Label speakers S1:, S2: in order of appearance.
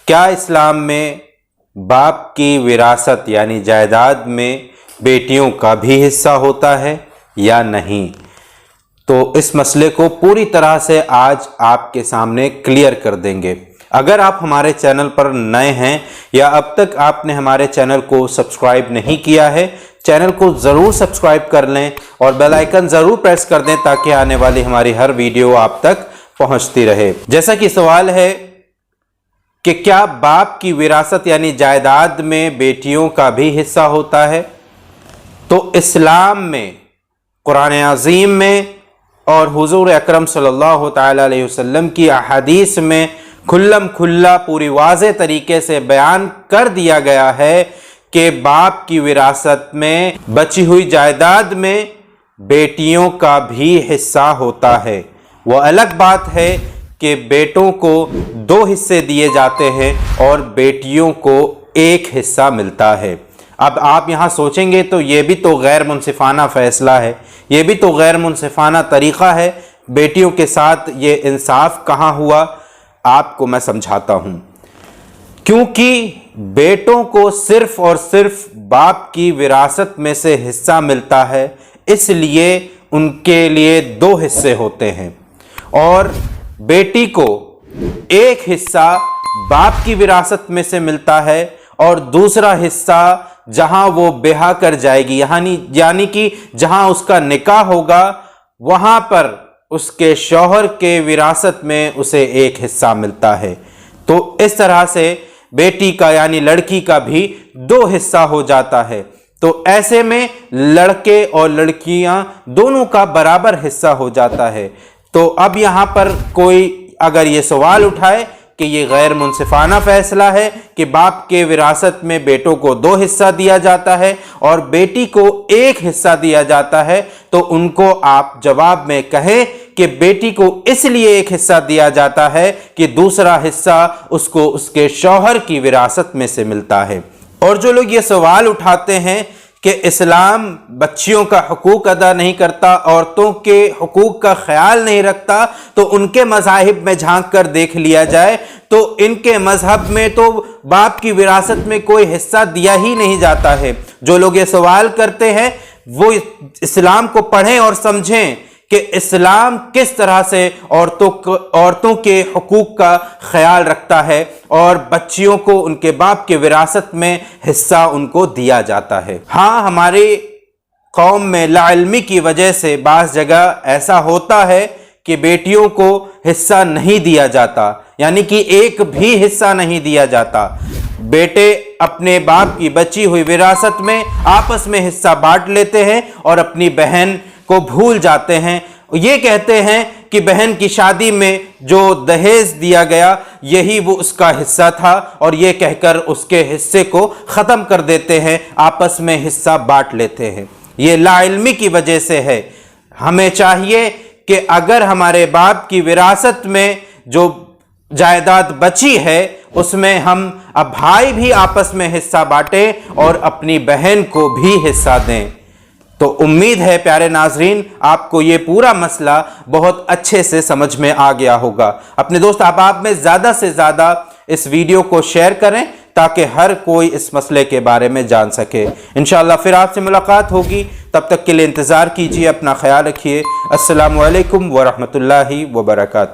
S1: کیا اسلام میں باپ کی وراثت یعنی جائیداد میں بیٹیوں کا بھی حصہ ہوتا ہے یا نہیں؟ تو اس مسئلے کو پوری طرح سے آج آپ کے سامنے کلیئر کر دیں گے۔ اگر آپ ہمارے چینل پر نئے ہیں یا اب تک آپ نے ہمارے چینل کو سبسکرائب نہیں کیا ہے، چینل کو ضرور سبسکرائب کر لیں اور بیل آئیکن ضرور پریس کر دیں تاکہ آنے والی ہماری ہر ویڈیو آپ تک پہنچتی رہے۔ جیسا کہ سوال ہے کہ کیا باپ کی وراثت یعنی جائیداد میں بیٹیوں کا بھی حصہ ہوتا ہے؟ تو اسلام میں، قرآن عظیم میں اور حضور اکرم صلی اللہ تعالی علیہ وسلم کی احادیث میں کھلم کھلا پوری واضح طریقے سے بیان کر دیا گیا ہے کہ باپ کی وراثت میں بچی ہوئی جائیداد میں بیٹیوں کا بھی حصہ ہوتا ہے۔ وہ الگ بات ہے کہ بیٹوں کو 2 حصے دیے جاتے ہیں اور بیٹیوں کو 1 حصہ ملتا ہے۔ اب آپ یہاں سوچیں گے تو یہ بھی تو غیر منصفانہ فیصلہ ہے، یہ بھی تو غیر منصفانہ طریقہ ہے، بیٹیوں کے ساتھ یہ انصاف کہاں ہوا؟ آپ کو میں سمجھاتا ہوں۔ کیونکہ بیٹوں کو صرف اور صرف باپ کی وراثت میں سے حصہ ملتا ہے، اس لیے ان کے لیے 2 حصے ہوتے ہیں، اور بیٹی کو 1 حصہ باپ کی وراثت میں سے ملتا ہے اور دوسرا حصہ جہاں وہ بیاہ کر جائے گی یعنی کہ جہاں اس کا نکاح ہوگا وہاں پر اس کے شوہر کے وراثت میں اسے 1 حصہ ملتا ہے۔ تو اس طرح سے بیٹی کا یعنی لڑکی کا بھی 2 حصہ ہو جاتا ہے۔ تو ایسے میں لڑکے اور لڑکیاں دونوں کا برابر حصہ ہو جاتا ہے۔ تو اب یہاں پر کوئی اگر یہ سوال اٹھائے کہ یہ غیر منصفانہ فیصلہ ہے کہ باپ کے وراثت میں بیٹوں کو 2 حصہ دیا جاتا ہے اور بیٹی کو 1 حصہ دیا جاتا ہے، تو ان کو آپ جواب میں کہیں کہ بیٹی کو اس لیے 1 حصہ دیا جاتا ہے کہ دوسرا حصہ اس کو اس کے شوہر کی وراثت میں سے ملتا ہے۔ اور جو لوگ یہ سوال اٹھاتے ہیں کہ اسلام بچیوں کا حقوق ادا نہیں کرتا، عورتوں کے حقوق کا خیال نہیں رکھتا، تو ان کے مذاہب میں جھانک کر دیکھ لیا جائے تو ان کے مذہب میں تو باپ کی وراثت میں کوئی حصہ دیا ہی نہیں جاتا ہے۔ جو لوگ یہ سوال کرتے ہیں وہ اسلام کو پڑھیں اور سمجھیں کہ اسلام کس طرح سے عورتوں کے حقوق کا خیال رکھتا ہے اور بچیوں کو ان کے باپ کے وراثت میں حصہ ان کو دیا جاتا ہے۔ ہاں، ہماری قوم میں لا علمی کی وجہ سے بعض جگہ ایسا ہوتا ہے کہ بیٹیوں کو حصہ نہیں دیا جاتا، یعنی کہ 1 بھی حصہ نہیں دیا جاتا۔ بیٹے اپنے باپ کی بچی ہوئی وراثت میں آپس میں حصہ بانٹ لیتے ہیں اور اپنی بہن کو بھول جاتے ہیں، یہ کہتے ہیں کہ بہن کی شادی میں جو دہیج دیا گیا یہی وہ اس کا حصہ تھا، اور یہ کہہ کر اس کے حصے کو ختم کر دیتے ہیں، آپس میں حصہ بانٹ لیتے ہیں۔ یہ لا علمی کی وجہ سے ہے۔ ہمیں چاہیے کہ اگر ہمارے باپ کی وراثت میں جو جائیداد بچی ہے اس میں ہم اب بھائی بھی آپس میں حصہ بانٹیں اور اپنی بہن کو بھی حصہ دیں۔ تو امید ہے پیارے ناظرین آپ کو یہ پورا مسئلہ بہت اچھے سے سمجھ میں آ گیا ہوگا۔ اپنے دوست احباب میں زیادہ سے زیادہ اس ویڈیو کو شیئر کریں تاکہ ہر کوئی اس مسئلے کے بارے میں جان سکے۔ انشاءاللہ پھر آپ سے ملاقات ہوگی، تب تک کے لیے انتظار کیجیے، اپنا خیال رکھیے۔ السلام علیکم ورحمۃ اللہ وبرکاتہ۔